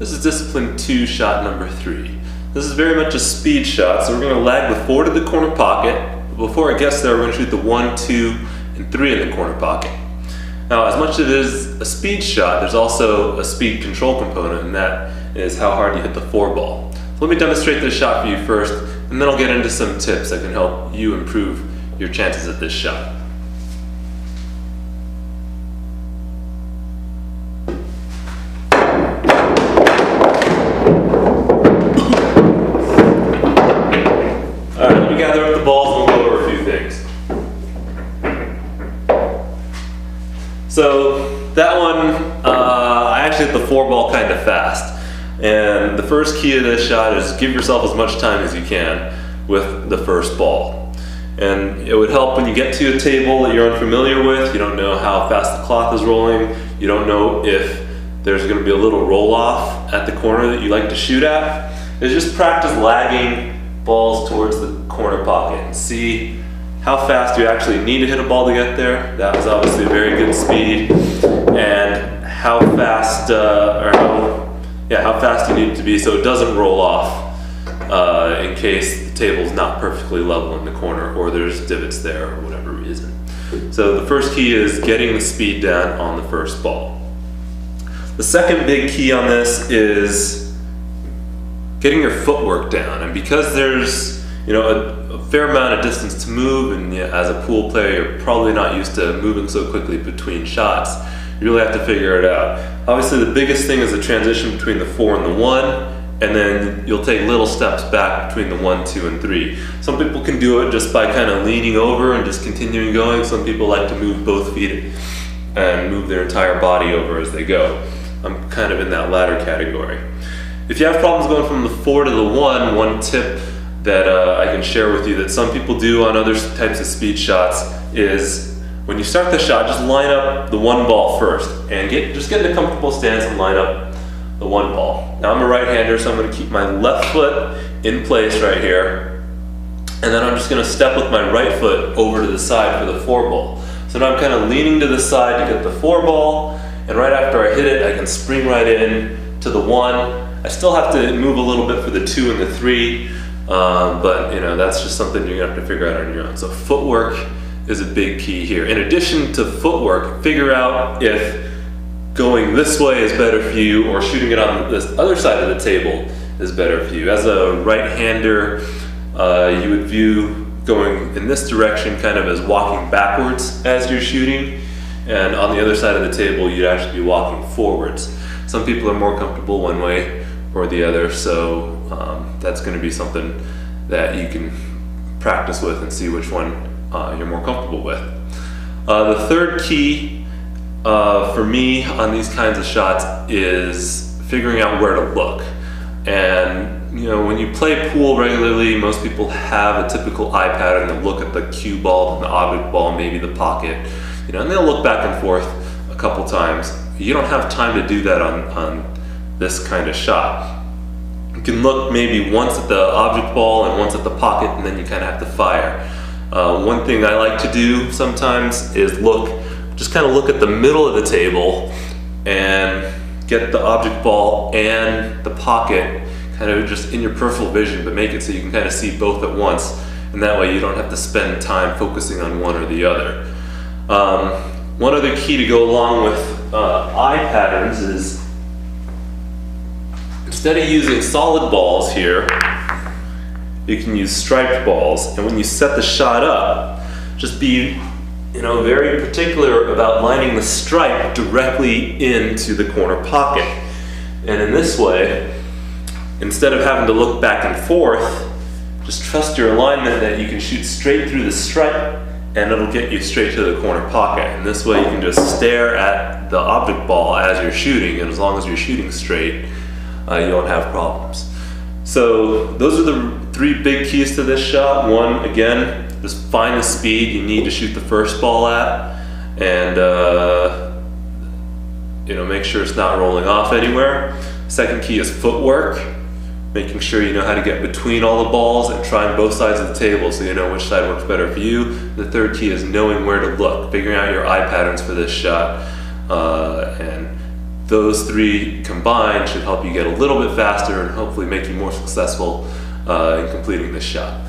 This is discipline 2, shot number 3. This is very much a speed shot, so we're going to lag the 4 to the corner pocket. Before it gets there, we're going to shoot the 1, 2, and 3 in the corner pocket. Now, as much as it is a speed shot, there's also a speed control component, and that is how hard you hit the 4 ball. So let me demonstrate this shot for you first, and then I'll get into some tips that can help you improve your chances at this shot. Alright, let me gather up the balls and we'll go over a few things. So that one, I actually hit the 4 ball kind of fast. And the first key of this shot is give yourself as much time as you can with the first ball. And it would help when you get to a table that you're unfamiliar with, you don't know how fast the cloth is rolling, you don't know if there's going to be a little roll off at the corner that you like to shoot at, is just practice lagging balls towards the corner pocket and see how fast you actually need to hit a ball to get there. That was obviously a very good speed. And how fast, how fast you need it to be so it doesn't roll off in case the table's not perfectly level in the corner or there's divots there or whatever reason. So the first key is getting the speed down on the first ball. The second big key on this is getting your footwork down. And because there's a fair amount of distance to move, and as a pool player you're probably not used to moving so quickly between shots, you really have to figure it out. Obviously the biggest thing is the transition between the 4 and the 1, and then you'll take little steps back between the 1, 2, and 3. Some people can do it just by kind of leaning over and just continuing going. Some people like to move both feet and move their entire body over as they go. I'm kind of in that latter category. If you have problems going from the 4 to the 1, one tip that I can share with you that some people do on other types of speed shots is when you start the shot, just line up the 1 ball first and just get in a comfortable stance and line up the 1 ball. Now I'm a right-hander, so I'm going to keep my left foot in place right here, and then I'm just going to step with my right foot over to the side for the 4 ball. So now I'm kind of leaning to the side to get the 4 ball, and right after I hit it, I can spring right in to the 1. I still have to move a little bit for the 2 and the 3, but that's just something you're gonna have to figure out on your own. So footwork is a big key here. In addition to footwork, figure out if going this way is better for you or shooting it on this other side of the table is better for you. As a right-hander, you would view going in this direction kind of as walking backwards as you're shooting, and on the other side of the table you'd actually be walking forwards. Some people are more comfortable one way or the other, so that's going to be something that you can practice with and see which one you're more comfortable with. The third key for me on these kinds of shots is figuring out where to look. And when you play pool regularly, most people have a typical eye pattern. They'll look at the cue ball, the object ball, maybe the pocket, and they'll look back and forth a couple times. You don't have time to do that on this kind of shot. You can look maybe once at the object ball and once at the pocket, and then you kind of have to fire. One thing I like to do sometimes is just kind of look at the middle of the table and get the object ball and the pocket kind of just in your peripheral vision, but make it so you can kind of see both at once, and that way you don't have to spend time focusing on one or the other. One other key to go along with eye patterns is, instead of using solid balls here, you can use striped balls. And when you set the shot up, just be very particular about lining the stripe directly into the corner pocket. And in this way, instead of having to look back and forth, just trust your alignment that you can shoot straight through the stripe and it'll get you straight to the corner pocket. And this way you can just stare at the object ball as you're shooting, and as long as you're shooting straight, you won't have problems. So those are the 3 big keys to this shot. One, again, just find the speed you need to shoot the first ball at, and make sure it's not rolling off anywhere. Second key is footwork, making sure you know how to get between all the balls and trying both sides of the table so you know which side works better for you. The third key is knowing where to look, figuring out your eye patterns for this shot, and those three combined should help you get a little bit faster and hopefully make you more successful in completing this shot.